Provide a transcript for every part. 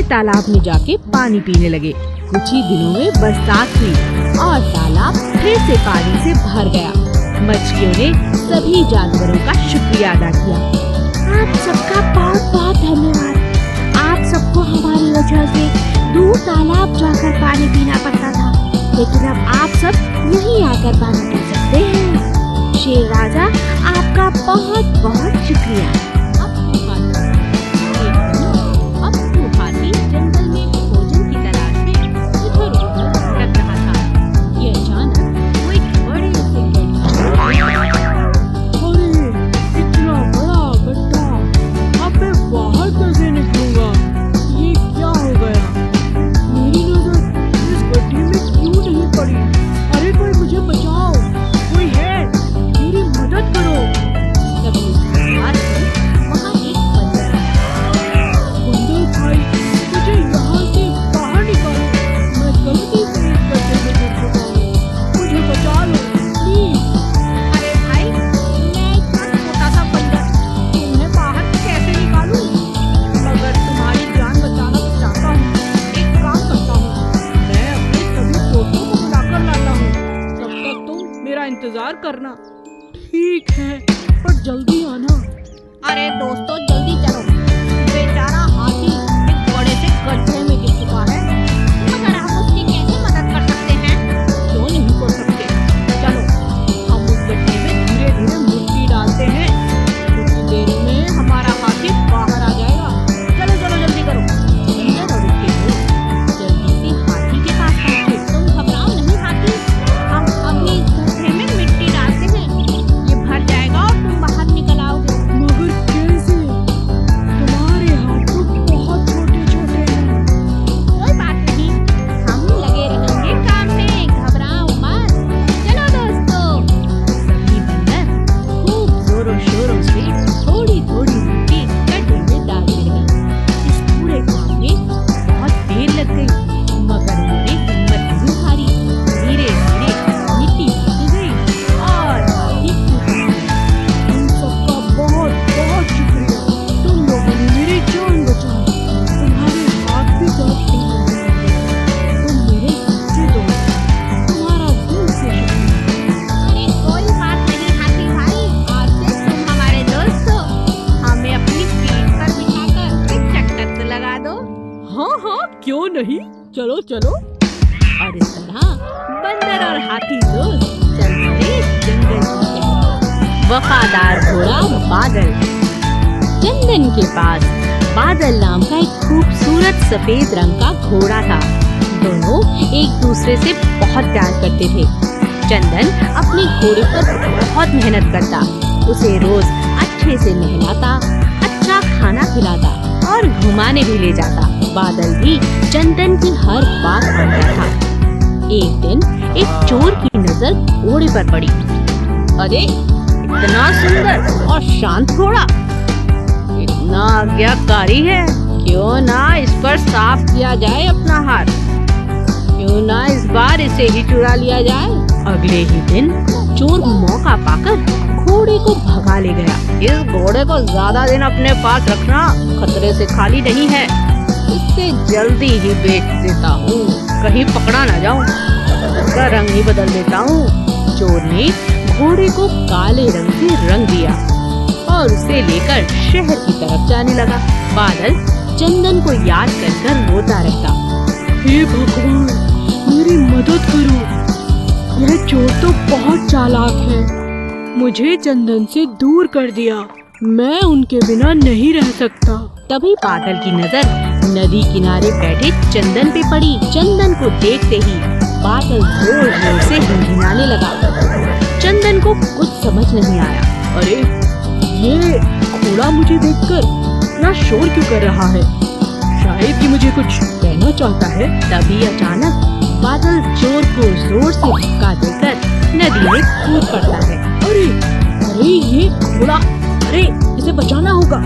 तालाब में जाके पानी पीने लगे। कुछ ही दिनों में बरसात हुई और तालाब फिर से पानी से भर गया। मछलियों ने सभी जानवरों का शुक्रिया अदा किया। आप सबका बहुत बहुत धन्यवाद। आप सबको हमारी वजह से दूर तालाब जाकर पानी पीना पड़ता था, लेकिन अब आप सब यहीं आकर पानी पी सकते हैं। शेर राजा, आपका बहुत बहुत शुक्रिया। इंतजार करना। ठीक है, पर जल्दी आना। अरे दोस्तों, जल्दी चलो। बेचारा हाथी एक बड़े से गड्ढे में गिर चुका है, मगर हम उसकी कैसे मदद कर सकते हैं? क्यों नहीं कर सकते? चलो हम उस गड्ढे में धीरे धीरे मिट्टी डालते हैं। कुछ देर में हमारा हाथी बाहर आ जाएगा। चलो चलो जल्दी करो। जल्दी से हाथी के पास पहुंचे। तुम घबराओ नहीं हाथी, हम अभी गड्ढे में मिट्टी डालते हैं, ये भर जाएगा और तुम बाहर निकल आओगे। मगर कैसे? तुम्हारे हाथ तो बहुत छोटे छोटे हैं। कोई बात नहीं, हम लगे रहेंगे काम में, घबराओ मत। चलो दोस्तों। सभी बंदर खूब जोरों शोरों से थोड़ी थोड़ी मिट्टी गड्ढे में डालते रहे। इस पूरे काम में बहुत देर लग गई, मगर उन्होंने हिम्मत नहीं हारी। धीरे धीरे मिट्टी भरती गई और हाथी खुश हुआ। तुम सबका बहुत बहुत शुक्रिया। तुम लोगों ने मेरी जान बचाई। तुम्हारे हाथ भी कांपते हैं। तुम मेरे सच्चे दोस्त हो। तुम्हारा दिल से शुक्रिया। अरे कोई बात नहीं हाथी भाई, आज से तुम हमारे दोस्त हो। हमें अपनी पीठ पर बिठाकर एक चक्कर तो लगा दो। हाँ हाँ, क्यों नहीं, चलो चलो। और इस तरह बंदर और हाथी दोस्त चल पड़े जंगल की तरफ। वफादार घोड़ा बादल। चंदन के पास बादल नाम का एक खूबसूरत सफेद रंग का घोड़ा था। दोनों एक दूसरे से बहुत प्यार करते थे। चंदन अपने घोड़े पर बहुत मेहनत करता, उसे रोज अच्छे से नहलाता, अच्छा खाना खिलाता और घुमाने भी ले जाता। बादल भी चंदन की हर बात मानता था। एक दिन एक चोर की नजर घोड़े पर पड़ी। अरे इतना सुंदर और शांत घोड़ा, इतना आज्ञाकारी है, क्यों ना इस पर साफ किया जाए अपना हाथ। क्यों ना इस बार इसे ही चुरा लिया जाए। अगले ही दिन चोर मौका पाकर घोड़े को भगा ले गया। इस घोड़े को ज्यादा दिन अपने पास रखना खतरे से खाली नहीं है। इससे जल्दी ही बेच देता हूँ, कहीं पकड़ा ना जाऊँ। इसका रंग ही बदल देता हूँ। चोर ने घोड़े को काले रंग से रंग दिया और उसे लेकर शहर की तरफ जाने लगा। बादल चंदन को याद कर रोता रहता। हे भगवान, मेरी मदद करो। यह चोर तो बहुत चालाक है, मुझे चंदन से दूर कर दिया। मैं उनके बिना नहीं रह सकता। तभी बादल की नजर नदी किनारे बैठे चंदन पे पड़ी। चंदन को देखते ही बादल जोर जोर से हिनहिनाने लगा। चंदन को कुछ समझ नहीं आया। अरे ये घोड़ा मुझे देखकर इतना शोर क्यों कर रहा है? शायद कि मुझे कुछ कहना चाहता है। तभी अचानक बादल चोर को जोर से धक्का देकर नदी में कूद पड़ता है। अरे अरे ये घोड़ा, अरे इसे बचाना होगा।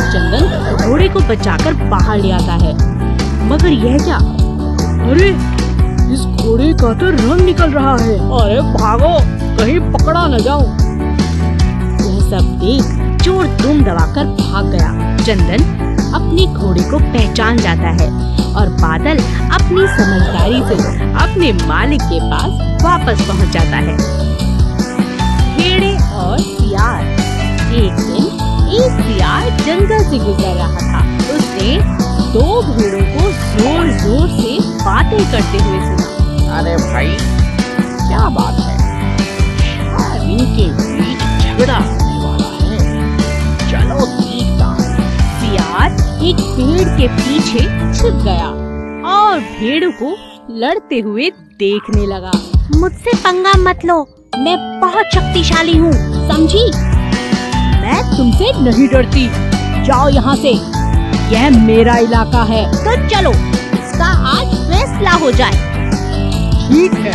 चंदन घोड़े को बचाकर बाहर ले आता है, मगर यह क्या? अरे इस घोड़े का तो रंग निकल रहा है। अरे भागो, कहीं पकड़ा न जाऊं। यह सब देख चोर दुम दबाकर भाग गया। चंदन अपने घोड़े को पहचान जाता है और बादल अपनी समझदारी से अपने मालिक के पास वापस पहुंच जाता है। भेड़े और सियार। एक दिन एक सियार जंगल से गुजर रहा था। उसने दो भेड़ों को जोर जोर से बातें करते हुए सुना। अरे भाई, क्या बात है? शायद इनके बीच झगड़ा होने वाला है। चलो देखता हूं। सियार एक पेड़ के पीछे छिप गया और भेड़ों को लड़ते हुए देखने लगा। मुझसे पंगा मत लो, मैं बहुत शक्तिशाली हूँ, समझी? मैं तुमसे नहीं डरती, जाओ यहाँ से, यह मेरा इलाका है। तो चलो, इसका आज फैसला हो जाए। ठीक है,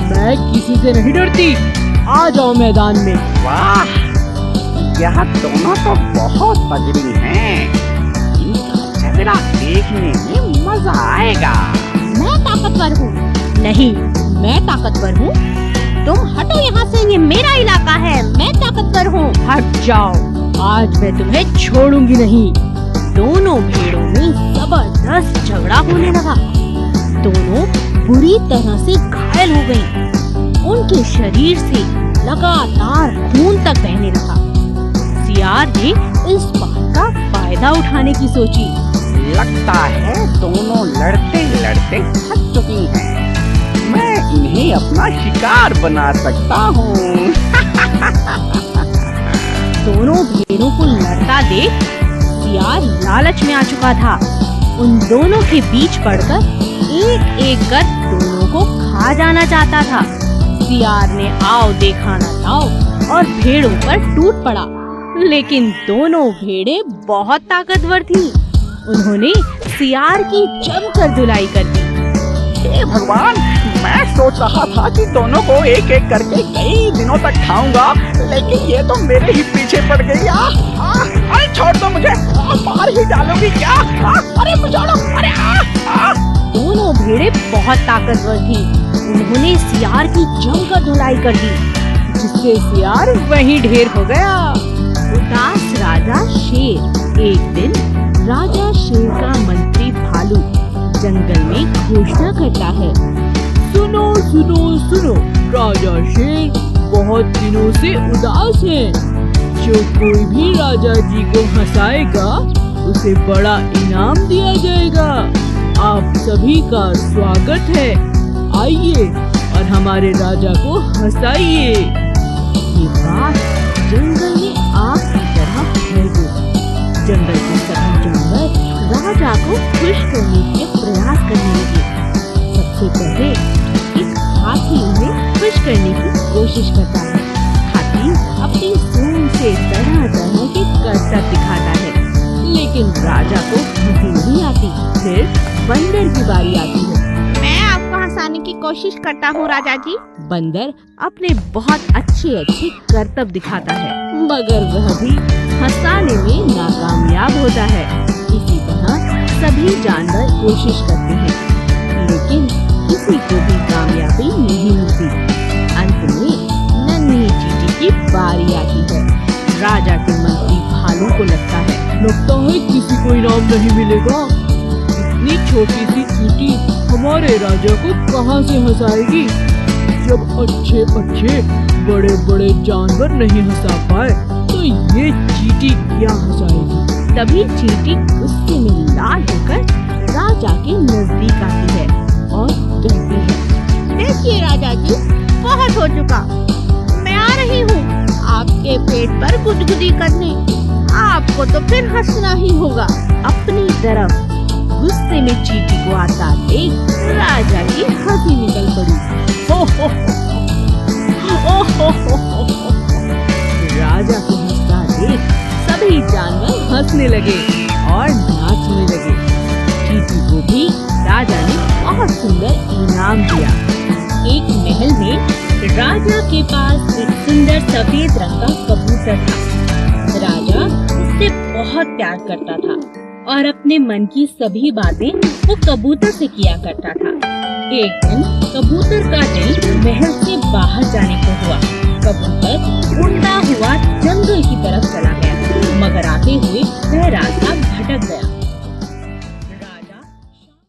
मैं किसी से नहीं डरती, आ जाओ मैदान में। वाह, यह दोनों तो बहुत तगड़ी हैं। इनका झगड़ा देखने में मजा आएगा। मैं ताकतवर हूँ। नहीं, मैं ताकतवर हूँ। तुम हटो यहाँ से, ये मेरा इलाका है, मैं ताकतवर हूँ। हट जाओ, आज मैं तुम्हें छोड़ूंगी नहीं। दोनों भेड़ों में जबरदस्त झगड़ा होने लगा। दोनों बुरी तरह से घायल हो गईं। उनके शरीर से लगातार खून तक बहने लगा। सियार ने इस बात का फायदा उठाने की सोची। लगता है दोनों लड़ते लड़ते थक चुकी हैं। मैं इन्हें अपना शिकार बना सकता हूँ। दोनों भेड़ों को लड़ता देख सियार लालच में आ चुका था। उन दोनों के बीच पड़कर एक एक कर दोनों को खा जाना चाहता था। सियार ने आओ देखा न जाओ और भेड़ों पर टूट पड़ा, लेकिन दोनों भेड़ें बहुत ताकतवर थीं। उन्होंने सियार की जमकर धुलाई कर दी। हे भगवान, मैं सोच रहा था कि दोनों को एक एक करके कई दिनों तक खाऊंगा, लेकिन ये तो मेरे ही पीछे पड़ गई। अरे छोड़ दो मुझे, मार ही डालोगी क्या? अरे छोड़ो, अरे दोनों भेड़ें बहुत ताकतवर थीं। उन्होंने सियार की जमकर धुलाई कर दी, जिससे सियार वहीं ढेर हो गया। उदास राजा शेर। एक दिन राजा शेर का मंत्री भालू जंगल में घोषणा करता है। सुनो सुनो सुनो, राजा शेर बहुत दिनों से उदास हैं। जो कोई भी राजा जी को हंसाएगा उसे बड़ा इनाम दिया जाएगा। आप सभी का स्वागत है, आइए और हमारे राजा को हंसाइए। ये बात जंगल में आग की तरह फैल गई। जंगल के सभी जानवर राजा को खुश करने के प्रयास करने लगे। सबसे पहले एक हाथी उन्हें खुश करने की कोशिश करता है। हाथी अपनी सूंड से तरह तरह के करतब दिखाता है, लेकिन राजा को हंसी नहीं आती। फिर बंदर की बारी आती है। मैं आपको हंसाने की कोशिश करता हूँ राजा जी। बंदर अपने बहुत अच्छे अच्छे करतब दिखाता है, मगर वह भी हंसाने में नाकामयाब होता है। इसी तरह सभी जानवर कोशिश करते हैं, लेकिन किसी को भी कामयाबी नहीं मिलती। अंत में नन्ही चींटी की बारी आती है। राजा के मंत्री भालू को लगता है किसी को इनाम नहीं मिलेगा। इतनी छोटी सी चींटी हमारे राजा को कहाँ से हंसाएगी? जब अच्छे अच्छे बड़े बड़े जानवर नहीं हंसा पाए तो ये चींटी क्या हंसाएगी? तभी चींटी गुस्से में लाल होकर राजा के नजदीक आती है और कहती है, देखिए राजा जी, बहुत हो चुका, मैं आ रही हूँ आपके पेट पर गुदगुदी करने। आपको तो फिर हंसना ही होगा। अपनी तरफ गुस्से में चींटी को आता देख राजा की हंसी निकल पड़ी। राजा को हंसता देख सभी जानवर हंसने लगे और नाचने लगे। चींटी को भी राजा ने बहुत सुंदर इनाम दिया। एक महल में राजा के पास एक सुंदर सफेद रंग का कबूतर था। राजा उससे बहुत प्यार करता था और अपने मन की सभी बातें वो कबूतर से किया करता था। एक दिन कबूतर का दिल महल से बाहर जाने को हुआ। कबूतर उड़ता हुआ जंगल की तरफ चला गया। मगर आते हुए वह रास्ता भटक गया